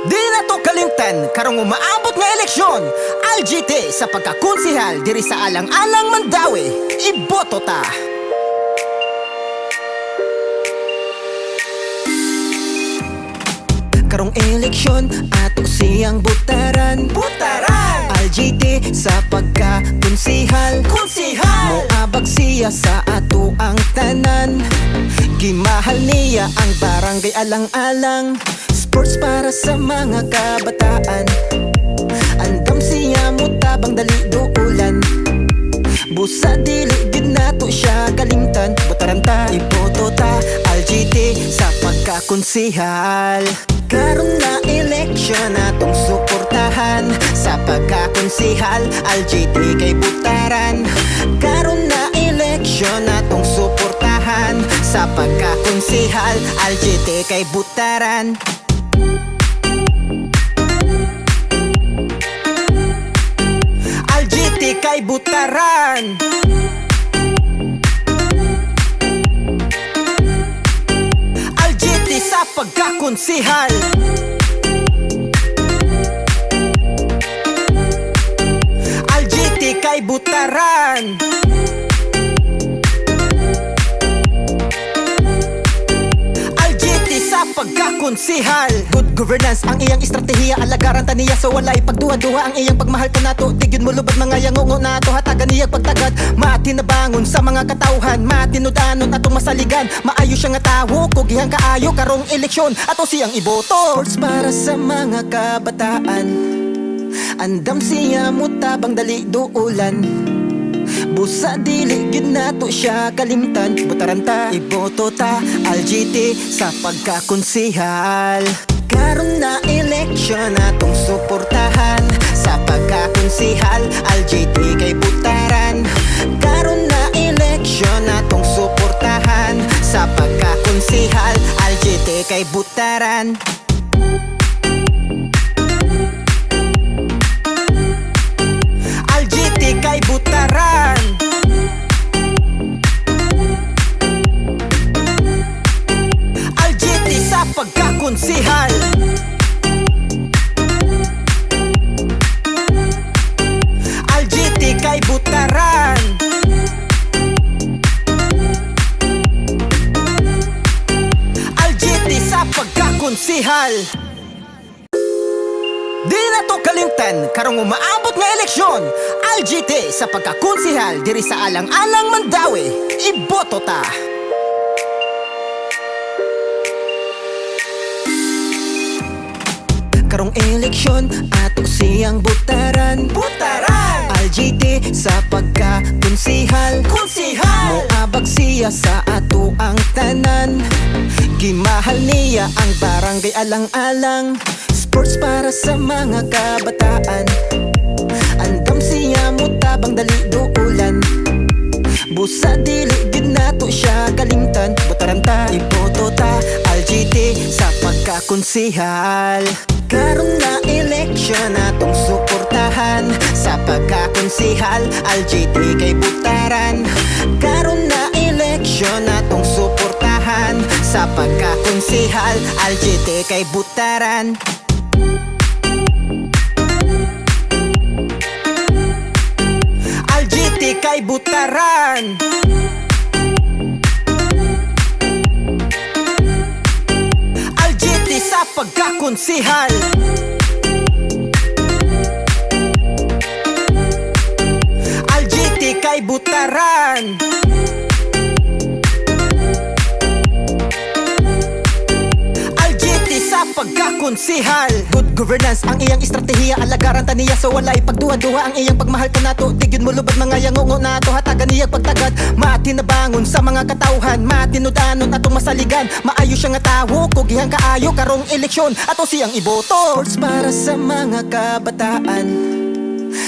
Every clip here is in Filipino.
Di na to kalimtan, karong umaabot nga eleksyon. LGT sa pagkakonsihal, diri sa alang-alang Mandawi, iboto ta. Karong eleksyon, ato siyang butaran. LGT sa pagkakonsihal, moabag siya sa ato ang tanan. Gimahal niya ang barangay alang-alang. Sports para sa mga kabataan. Andam siya mo tabang dali duulan. Busa dili gid nato siya kalimtan. Botaran ta, iboto ta, LGT sa pagkakonsihal. Karon na eleksyon atong suportahan. Sa pagkakonsihal, LGT kay butaran. Karon na eleksyon atong suportahan. Sa pagkakonsihal, LGT kay butaran. LGT kay butaran. LGT sa pagkakonsihal. LGT kay butaran. LGT sa pagkakonsihal. Good governance ang iyang estratehiya. Alagaran ta niya so walay pagduha-duha. Ang iyang pagmahal ka nato, tigid mo lubad mga yangungo nato. Hatagan niyag pagtagad, matinabangon sa mga katauhan. Matinudanon atong masaligan. Maayo siya nga tawo, kugihang kaayo karong eleksyon. Ato siyang iboto. Sports para sa mga kabataan. Andam siya mo tabang dali duulan. Busa dili gid nato siya kalimtan. Botaran ta, iboto ta, LGT sa pagkakonsihal. Karon na eleksyon atong suportahan. Sa pagkakonsihal, LGT kay butaran. Karon na eleksyon atong suportahan. Sa pagkakonsihal, LGT kay butaran. LGT kay butaran. LGT sa pagkakonsihal. LGT kay butaran. LGT sa pagkakonsihal. Di na to kalimtan, karong umaabot nga eleksyon. LGT sa pagkakonsihal, diri sa alang-alang Mandawi, iboto ta. Karong eleksyon, ato siyang butaran. LGT sa pagkakonsihal, moabag siya sa ato ang tanan. Gimahal niya ang barangay alang-alang. Sports para sa mga kabataan. Andam siya mo tabang dali duulan. Busa dili gid nato siya kalimtan. Botaran ta, iboto ta, LGT sa pagkakonsihal. Karon na eleksyon atong suportahan. Sa pagkakonsihal, LGT kay butaran. Karon na eleksyon atong suportahan. Sa pagkakonsihal, LGT kay butaran. LGT kay butaran. LGT sa pagkakonsihal. LGT kay butaran. LGT sa pagkakonsihal. Good governance ang iyang estratehiya. Alagaran ta niya so walay pagduha-duha. Ang iyang pagmahal ka nato, tigid mo lubad mga yangungo nato. Hatagan niyag pagtagad, matinabangon sa mga katauhan. Matinudanon atong masaligan. Maayo siya nga tawo, kugihang kaayo karong eleksyon. Ato siyang iboto. Sports para sa mga kabataan.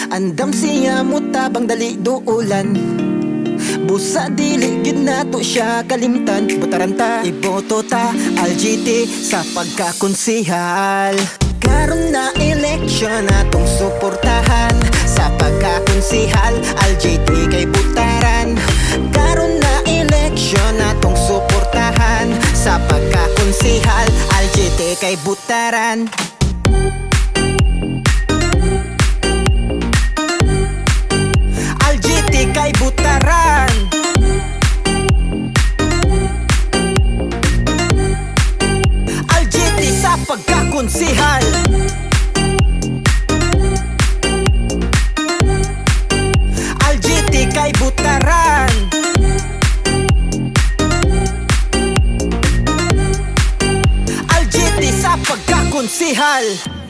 Andam siya mo tabang dali duulan. Busa dili gid nato siya kalimtan. Botaran ta, iboto ta, LGT sa pagkakonsihal. Karon na eleksyon atong suportahan. Sa pagkakonsihal, LGT kay butaran. Karon na eleksyon atong suportahan. Sa pagkakonsihal, LGT kay butaran. Aljiti kay Butaran, Aljiti sa pagkakonsihal, Aljiti kay Butaran, Aljiti sa pagkakonsihal.